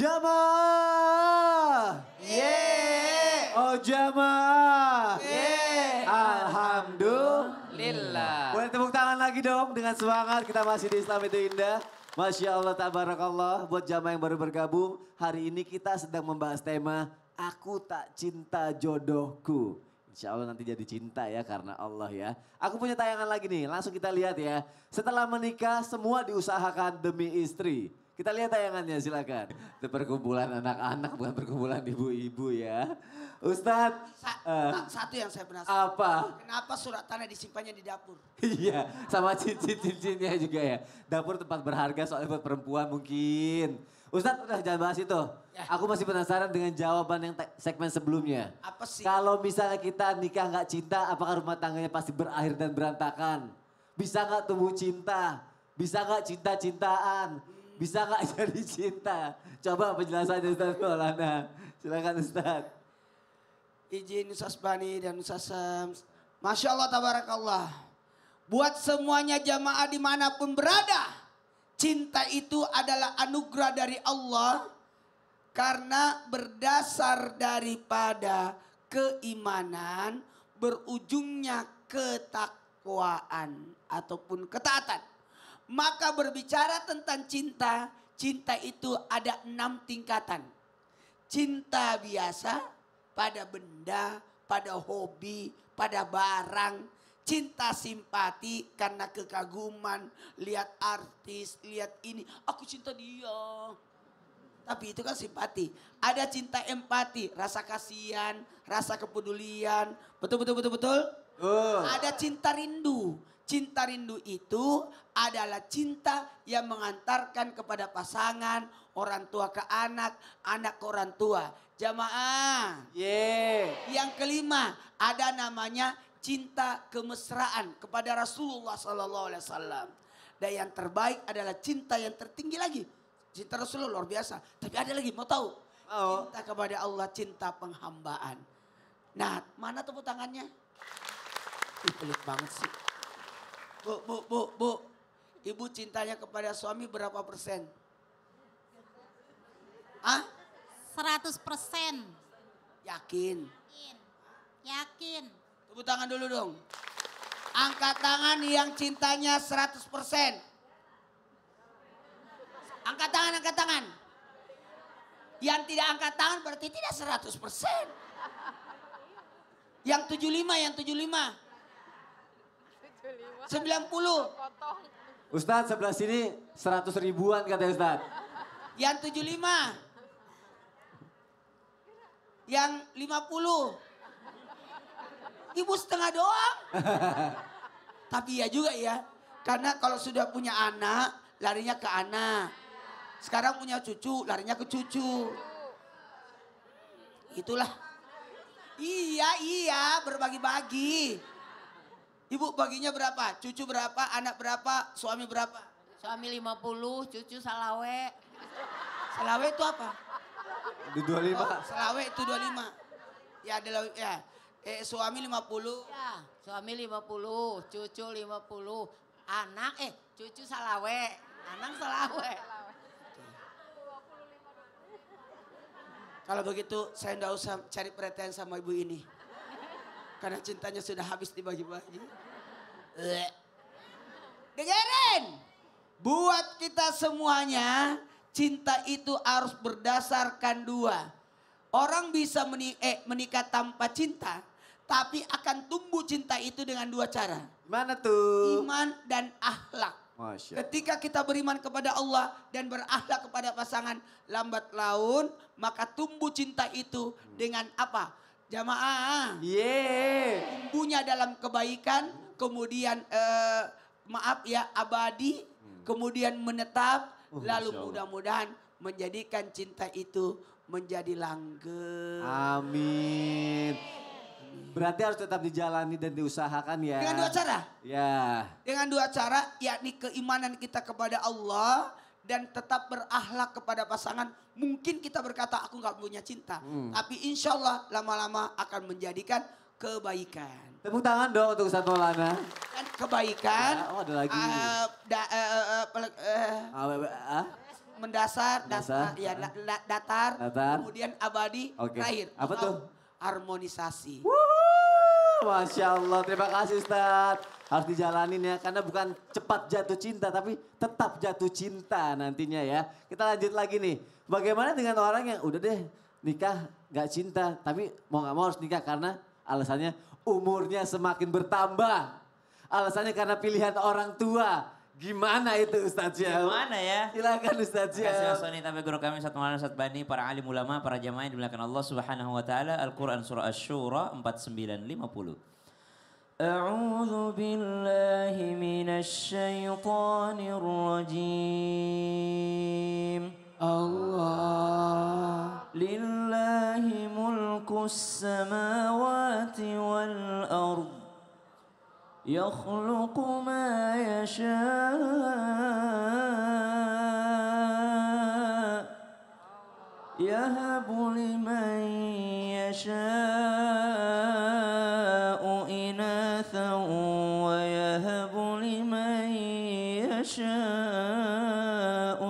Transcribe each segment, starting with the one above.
Jamaah. Yeay. Oh jamaah. Yeay. Alhamdulillah. Boleh tepuk tangan lagi dong dengan semangat. Kita masih di Islam itu Indah. Masya Allah, tabarakallah. Buat jamaah yang baru bergabung. Hari ini kita sedang membahas tema Aku Tak Cinta Jodohku. Insya Allah nanti jadi cinta ya karena Allah ya. Aku punya tayangan lagi nih, langsung kita lihat ya. Setelah menikah semua diusahakan demi istri. Kita lihat tayangannya silakan. Itu perkumpulan anak-anak bukan perkumpulan ibu-ibu ya. Ustadz. Satu yang saya penasaran. Apa? Kenapa surat tanah disimpannya di dapur? Iya sama cincin-cincinnya juga ya. Dapur tempat berharga soalnya buat perempuan mungkin. Ustadz udah jangan bahas itu. Ya. Aku masih penasaran dengan jawaban yang segmen sebelumnya. Apa sih? Kalau misalnya kita nikah nggak cinta, apakah rumah tangganya pasti berakhir dan berantakan? Bisa nggak tumbuh cinta? Bisa nggak cinta-cintaan? Bisa nggak jadi cinta? Coba penjelasannya Ustadz Maulana. Silakan Ustadz. Izin Ustaz Bani dan Ustaz Sams. Masya Allah tabarakallah. Buat semuanya jamaah dimanapun berada. Cinta itu adalah anugerah dari Allah. Karena berdasar daripada keimanan berujungnya ketakwaan ataupun ketaatan. Maka berbicara tentang cinta, cinta itu ada 6 tingkatan. Cinta biasa pada benda, pada hobi, pada barang. Cinta simpati karena kekaguman, lihat artis, lihat ini, aku cinta dia. Tapi itu kan simpati. Ada cinta empati, rasa kasihan, rasa kepedulian. Betul. Ada cinta rindu. Cinta rindu itu adalah cinta yang mengantarkan kepada pasangan, orang tua ke anak, anak ke orang tua. Jamaah. Yang kelima ada namanya cinta kemesraan kepada Rasulullah SAW. Dan yang terbaik adalah cinta yang tertinggi lagi. Cinta Rasulullah luar biasa. Tapi ada lagi mau tahu? Cinta kepada Allah, cinta penghambaan. Nah mana tepuk tangannya? Ih pelit banget sih. Bu. Ibu cintanya kepada suami berapa persen? 100%. Yakin? Yakin. Tepuk tangan dulu dong. Angkat tangan yang cintanya 100%. Angkat tangan. Yang tidak angkat tangan berarti tidak 100%. Yang 75. 90. Ustadz sebelah sini 100 ribuan katanya Ustadz. Yang 75. Yang 50. Ibu setengah doang. Tapi ya juga ya. Karena kalau sudah punya anak, larinya ke anak. Sekarang punya cucu, larinya ke cucu. Itulah. Iya, berbagi-bagi. Ibu baginya berapa? Cucu berapa? Anak berapa? Suami berapa? Suami 50, cucu salawe. Salawe itu apa? Di 25. Salawe itu 25. Ya adalah ya. Suami 50. Ya, suami 50, cucu 50. Anak cucu salawe. Anak salawe. Kalau begitu saya enggak usah cari perhatian sama ibu ini. Karena cintanya sudah habis dibagi-bagi. Dengerin. Buat kita semuanya, cinta itu harus berdasarkan 2. Orang bisa menikah tanpa cinta, tapi akan tumbuh cinta itu dengan 2 cara. Mana tuh? Iman dan akhlak. Masya. Ketika kita beriman kepada Allah dan berakhlak kepada pasangan, lambat laun maka tumbuh cinta itu dengan apa? Jamaah. Tumbuhnya dalam kebaikan, kemudian abadi, kemudian menetap, lalu mudah-mudahan menjadikan cinta itu menjadi langgeng. Amin. Berarti harus tetap dijalani dan diusahakan ya. Dengan 2 cara. Ya. Dengan 2 cara, yakni keimanan kita kepada Allah dan tetap berakhlak kepada pasangan. Mungkin kita berkata aku gak punya cinta. Tapi insya Allah lama-lama akan menjadikan kebaikan. Tepuk tangan dong untuk Ustadz Maulana. Dan kebaikan. Ya, ada lagi. mendasar, Dasar. datar, Datar. kemudian abadi, Oke. terakhir. Apa tuh? Harmonisasi. Masya Allah, terima kasih Ustadz. Harus dijalanin ya, karena bukan cepat jatuh cinta, tapi tetap jatuh cinta nantinya ya. Kita lanjut lagi nih, bagaimana dengan orang yang udah deh nikah gak cinta, tapi mau gak mau harus nikah karena alasannya umurnya semakin bertambah. Alasannya karena pilihan orang tua. Gimana itu Ustadz Syam? Gimana ya? Silakan Ustadz Terima kasih Syam. Mas Soni, tapi guru kami Ustadz Maulana Ustadz Bani, para alim ulama, para jamaah yang dimuliakan Allah Subhanahu wa taala. Al-Qur'an surah Asy-Syura 4950. A'udzu billahi minasy syaithanir rajim. Allah. Lillahi mulkus samawati wal ardh. يخلق ما يشاء يهب لمن يشاء إناثا ويهب لمن يشاء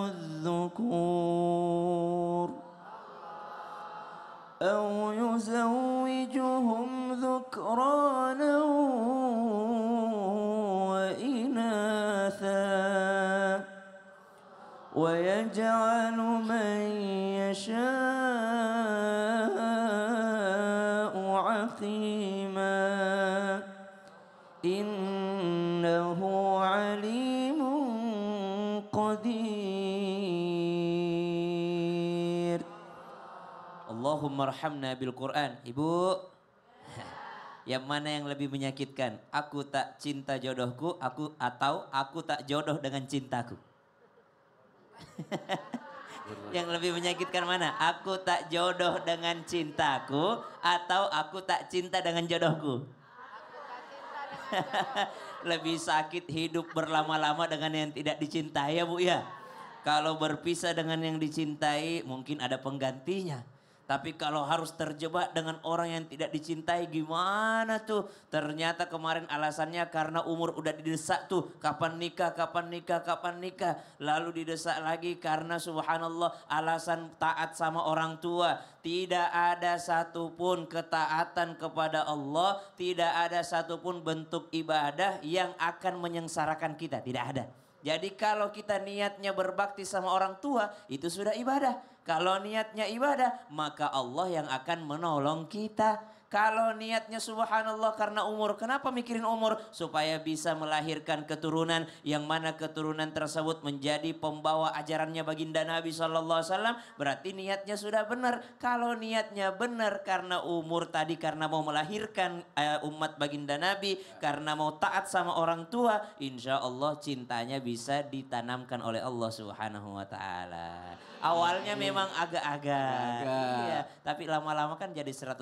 الذكور أو يزوجهم ذكرانا ويجعل من يشاء عقيما إنه عليم قدير اللهم ارحمنا بالقرآن. Ibu, yang mana yang lebih menyakitkan? Aku tak cinta jodohku, atau aku tak jodoh dengan cintaku? Yang lebih menyakitkan mana? Aku tak jodoh dengan cintaku atau aku tak cinta dengan jodohku? Lebih sakit hidup berlama-lama dengan yang tidak dicintai ya Bu ya. Kalau berpisah dengan yang dicintai mungkin ada penggantinya. Tapi kalau harus terjebak dengan orang yang tidak dicintai gimana tuh? Ternyata kemarin alasannya karena umur udah didesak tuh. Kapan nikah, kapan nikah, kapan nikah. Lalu didesak lagi karena subhanallah alasan taat sama orang tua. Tidak ada satupun ketaatan kepada Allah. Tidak ada satupun bentuk ibadah yang akan menyengsarakan kita. Tidak ada. Jadi kalau kita niatnya berbakti sama orang tua itu sudah ibadah. Kalau niatnya ibadah maka Allah yang akan menolong kita. Kalau niatnya subhanallah karena umur. Kenapa mikirin umur? Supaya bisa melahirkan keturunan. Yang mana keturunan tersebut menjadi pembawa ajarannya baginda Nabi SAW. Berarti niatnya sudah benar. Kalau niatnya benar karena umur tadi. Karena mau melahirkan umat baginda Nabi. Karena mau taat sama orang tua. Insya Allah cintanya bisa ditanamkan oleh Allah Subhanahu Wa Taala. Awalnya memang agak-agak. Iya, tapi lama-lama kan jadi 100%.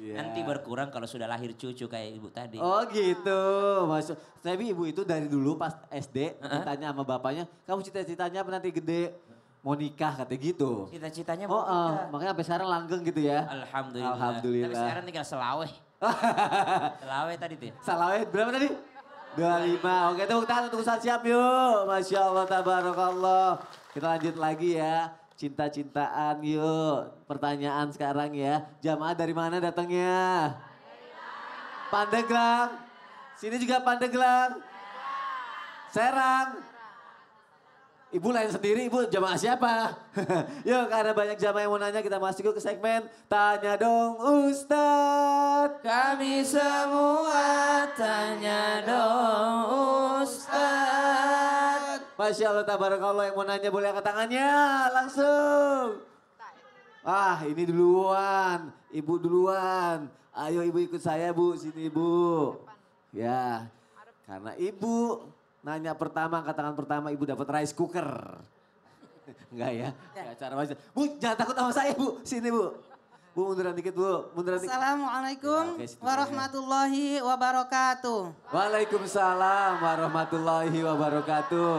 Iya. Nanti berkurang kalau sudah lahir cucu kayak ibu tadi. Oh gitu, masuk. Tapi ibu itu dari dulu pas SD ditanya sama bapaknya, kamu cita-citanya apa nanti gede? Mau nikah katanya gitu. Cita-citanya Oh, mau nikah. makanya sampai sekarang langgeng gitu ya. Alhamdulillah. Alhamdulillah. Tapi sekarang tinggal selaweh. Selaweh tadi tuh. Salawet berapa tadi? 25. Oke, tepuk tangan untuk Ustadz Syam yuk. Masya Allah, tabarakallah. Kita lanjut lagi ya. Cinta-cintaan yuk. Pertanyaan sekarang ya. Jamaah dari mana datangnya? Pandeglang. Sini juga Pandeglang. Serang. Ibu lain sendiri, ibu jamaah siapa? Yuk, karena banyak jamaah yang mau nanya, kita masuk ke segmen Tanya Dong Ustadz. Kami semua tanya dong Ustaz. Masya Allah, tabarakallah, yang mau nanya boleh angkat tangannya langsung. Ah, ini duluan, ibu duluan. Ayo ibu ikut saya bu, sini ibu. Ya, karena ibu nanya pertama, angkat tangan pertama, ibu dapat rice cooker. Enggak ya, enggak cara macam. Bu, jangan takut sama saya bu, sini bu. Bu munduran dikit bu, munduran dikit. Assalamualaikum Ya, oke, situ warahmatullahi wabarakatuh. Waalaikumsalam warahmatullahi wabarakatuh.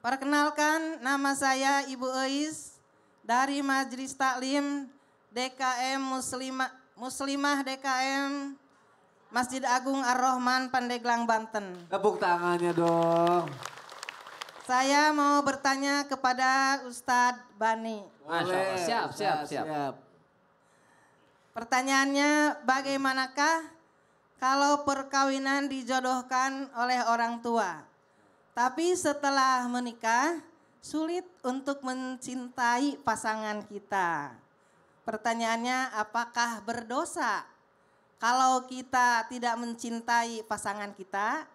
Perkenalkan, nama saya Ibu Eis dari Majelis Taklim DKM Muslimah DKM Masjid Agung Ar-Rahman Pandeglang, Banten. Tepuk tangannya dong. Saya mau bertanya kepada Ustadz Bani. Masya Allah. Siap, siap, siap. Pertanyaannya, bagaimanakah kalau perkawinan dijodohkan oleh orang tua, tapi setelah menikah sulit untuk mencintai pasangan kita? Pertanyaannya, apakah berdosa kalau kita tidak mencintai pasangan kita?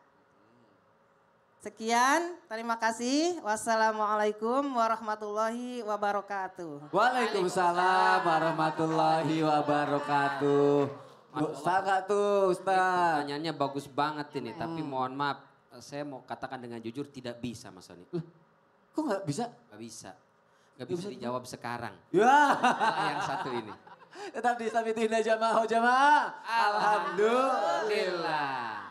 Sekian, terima kasih. Wassalamualaikum warahmatullahi wabarakatuh. Waalaikumsalam warahmatullahi wabarakatuh. Sangat tuh Ustaz. Pertanyaannya bagus banget ini, tapi mohon maaf, saya mau katakan dengan jujur tidak bisa Mas Soni. Kok nggak bisa? Gak bisa. Gak bisa dijawab sekarang. Ya. Yang satu ini. Tetap di Islamic Indah jamaah. Alhamdulillah. Alhamdulillah.